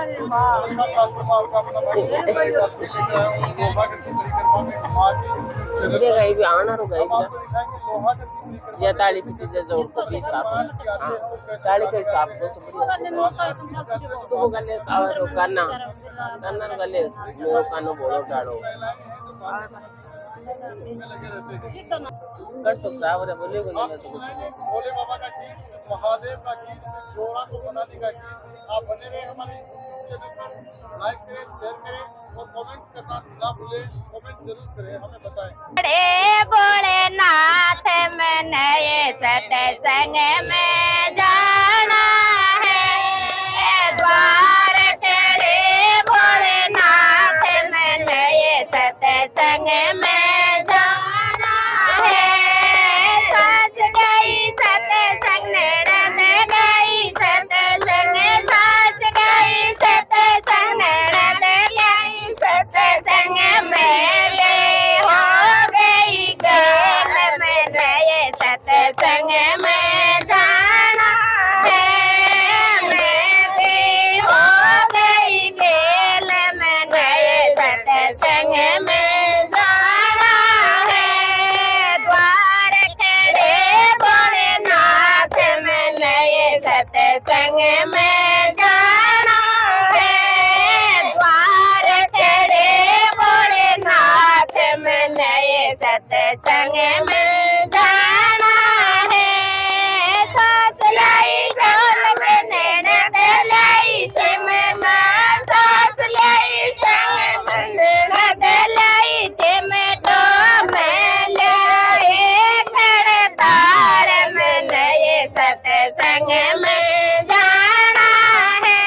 नमस्कार छात्रों, मैं आपका अपना भाई आप देख रहे हो लोहा गद्दी परिक्रमा में माँ की चरण पर हम आपको दिखाएंगे लोहा गद्दी परिक्रमा में ताली कैसे पीटी कैसे से जोड़ को भी साफ भगवान की आते हैं और कैसे ताली जाते के हिसाब हैं। को उसके सुप्रिया बाद से हर गीत गाते हैं तो वो गले और करना करना गले मेरो कानो बोलो डालो महिलाएं हैं जो भारतीय समाज में लगे रहते हैं। कर तो साहब रे बोलिए आप सुनाएंगे भोले बाबा का गीत, महादेव का गीत, जोड़ा को बनाने का गीत। आप बने रहे हमारे यूट्यूब चैनल पर, लाइक करें, शेयर करें और कमेंट्स करना ना भूलें। कमेंट जरूर करें, हमें बताएं। बड़े भोलेनाथ मैंने ये सत्संग में जाना है, द्वार खड़े भोलेनाथ मैंने ये सत्संग में जाना है। सच गई सत्संग नड़द गई सत्संग, सच गई सत्संग नड़द गई सत्संग में गए हो गई गल में नए सत्संग में जाना है। मैं भी हो गई गेल में नए सत्संग में जाना है। द्वार खड़े भोलेनाथ में नए सत्संग में जाना है। द्वार खड़े भोलेनाथ में नए सत्संग में जाना है। सास लाई साल में ननद लाई सिम मां, सास लाई संग में ननद लाई सिम तो मैं लाए घर तार में नए सत्संग में जाना है।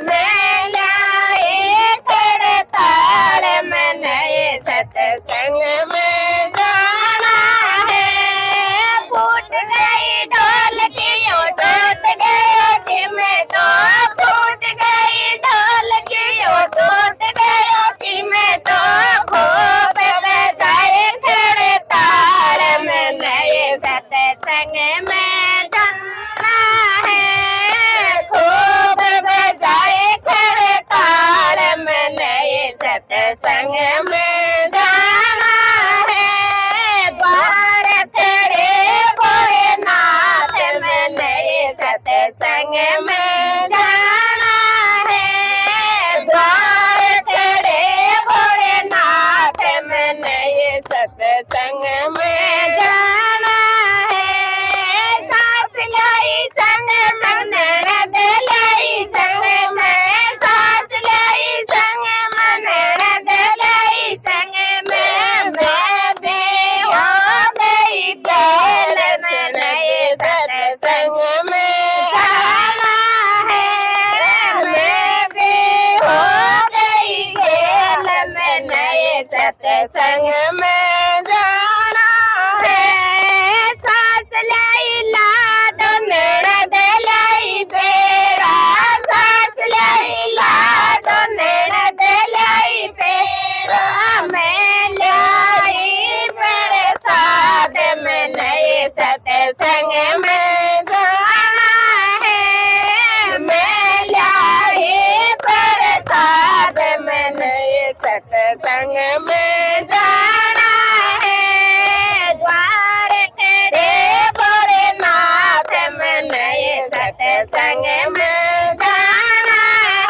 मैं लाए घर तार में नए सत्संग में जाना है। फूट गई ढोल की ओ टूट गयो सिम तो, फूट गई ढोल की ओ टूट गयो सिम तो, खूब बजाए घर तार में नए सत्संग में जाना है। खूब बजाए घर ताल में नए सत्संग में जाना है। द्वार खड़े भोलेनाथ में नए सत्संग में जाना है। द्वार खड़े भोलेनाथ में नए सत्संग में जाना है। सास लाई संग संग ननद लाई संग में, सास लाई संग में ननद लाई संग में, मैं भी हो गई गैल में नए सत्संग में जाना है। मैं भी हो गई गैल में नए सत्संग में जाना है। सास लाई लाडो ननद लाई बेड़ा, सास लाई लाडो ननद लाई बेड़ा, मैं लाई प्रसाद में नए सत्संग में जाना है। मैं लाई प्रसाद में नए सत्संग में जाना है। द्वार खड़े भोलेनाथ में नए सत्संग में जाना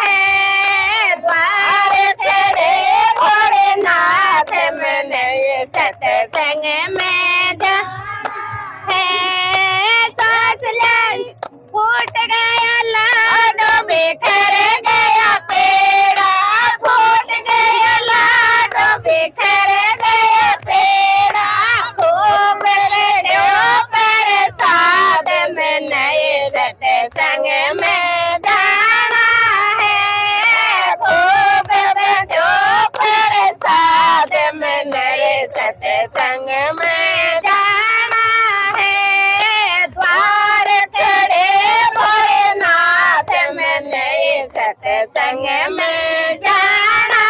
है। द्वार खड़े भोलेनाथ में नए सत्संग में जाना है। सास लाई फूट गया लाडो बिखर गया पेड़ा, फूट गया लाडो बिखर गया पेड़ा, खूब लड्डू प्रसाद में नए सत्संग में जाना है। खूब लड्डू प्रसाद में नए सत्संग में जाना है। द्वार खड़े भोलेनाथ में नए सत्संग में जाना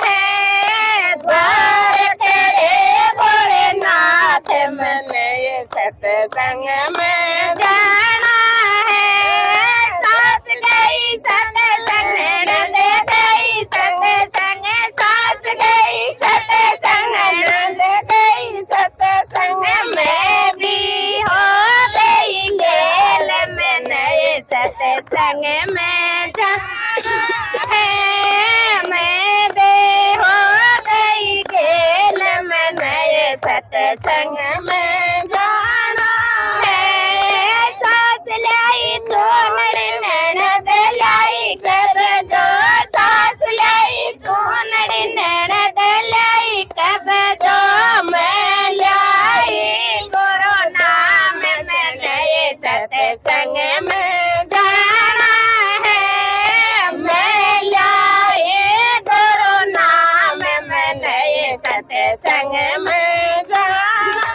है। द्वार खड़े भोलेनाथ में नए सत्संग में जाना है। सास गई सत्संग सत्संग में जाना है। सास लाई चूनड़ी ननद लाई कब जो, सास लाई चूनड़ी ननद लाई कब जो, मैं लाई गुरु नाम मैंने सत्संग में जाना है। मैं लाई गुरु नाम मैंने सत्संग में जाना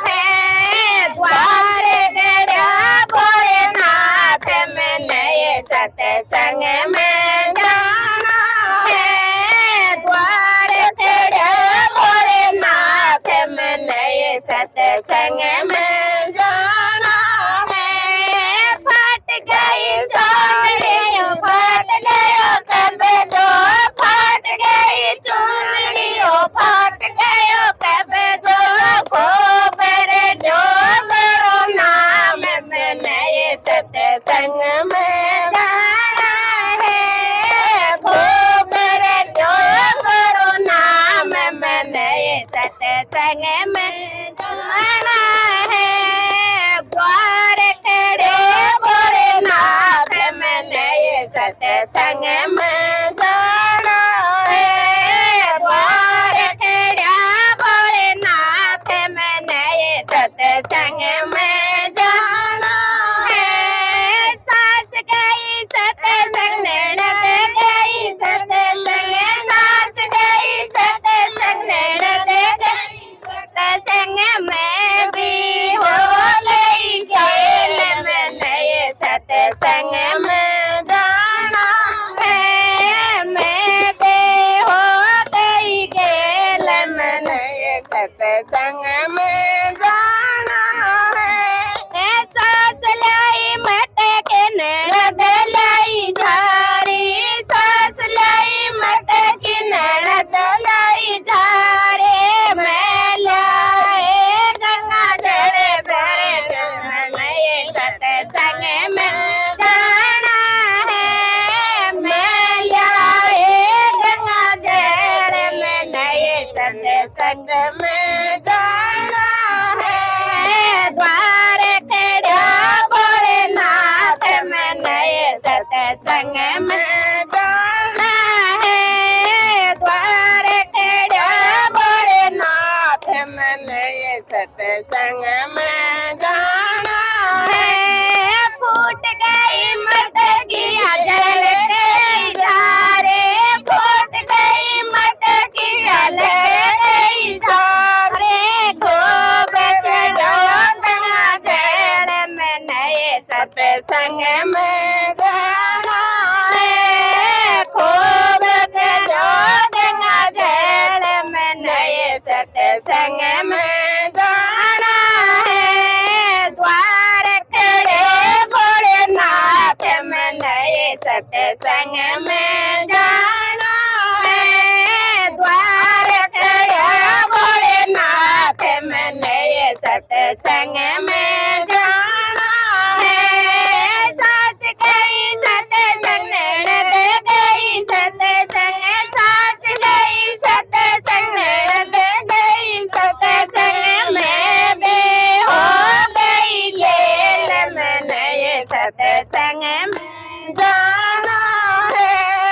है। द्वार गड़ा भोलेनाथ मैंने सत्संग में जाना है। द्वार गड़ा भोलेनाथ मैंने सत्संग में जाना है। फट गई सोनड़ियों फट गयो कब जो, फट गई चूड़ियों फट गयो कब जो, गोबर जो गुरु नाम मैंने सत्संग में जाना है। गोबर जो गुरु नाम मैंने सत्संग में जाना है। द्वार खड़े भोलेनाथ मैंने सत्संग में जाना है। द्वार खड़ा भोलेनाथ मैंने सत्संग में जाना है। सास गई सत्संग ननद गई सत्संग, सास गई सत्संग ननद गई सत्संग, मैं भी हो गई शैल मैंने सत्संग में जाना है। मैं भी हो गई गेल मैंने सत्संग में जाना है। सास लाई मटक ननद लाई झारी, सास लाई मटक ननद लाई झारे, मैं लाए गंगा जल बैठ मैंने सत्संग में जाना है। मैं लाए गंगा जल मैंने सत्संग में जाना है। द्वार खड़ा भोलेनाथ मैंने सत्संग में जाना है। द्वार खड़ा भोलेनाथ मैंने सत्संग में जाना है। फूट गई मटकिया जल गई झारे, फूट गई मटकिया जल गई झारे, गोबर जो गंगा जल मैंने सत्संग में जाना है। खूब जो गंगा जल मैंने सत्संग में जाना है। द्वार खड़े भोलेनाथ मैंने सत्संग में जाना है। द्वार खड़े भोलेनाथ मैंने सत्संग में जाना है। सास गई सत्संग ननद गई सत्संग, सास गई सत्संग ननद गई सत्संग, मैं भी हो गई गेल मैंने सत्संग में जाना है।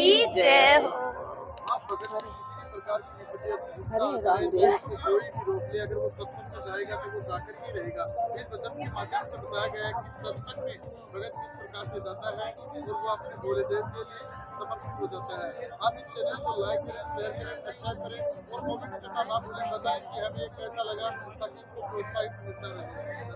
की जय हो। आप भगत को किसी भी प्रकार की विपत्ति उत्पन्न आ जाए, चाहे उसको कोई भी रोक ले, अगर वो सत्संग में जाएगा तो वो जाकर ही रहेगा। इस भजन के माध्यम से बताया गया है कि सत्संग में भगत किस प्रकार से जाता है और वो अपने भोले देव के लिए समर्पित हो जाता है। आप इस चैनल को लाइक करें, शेयर करें, सब्सक्राइब करें और कमेंट करना ना भूलें। बताएं कि हमें कैसा लगा ताकि इसको प्रोत्साहित मिलता रहे।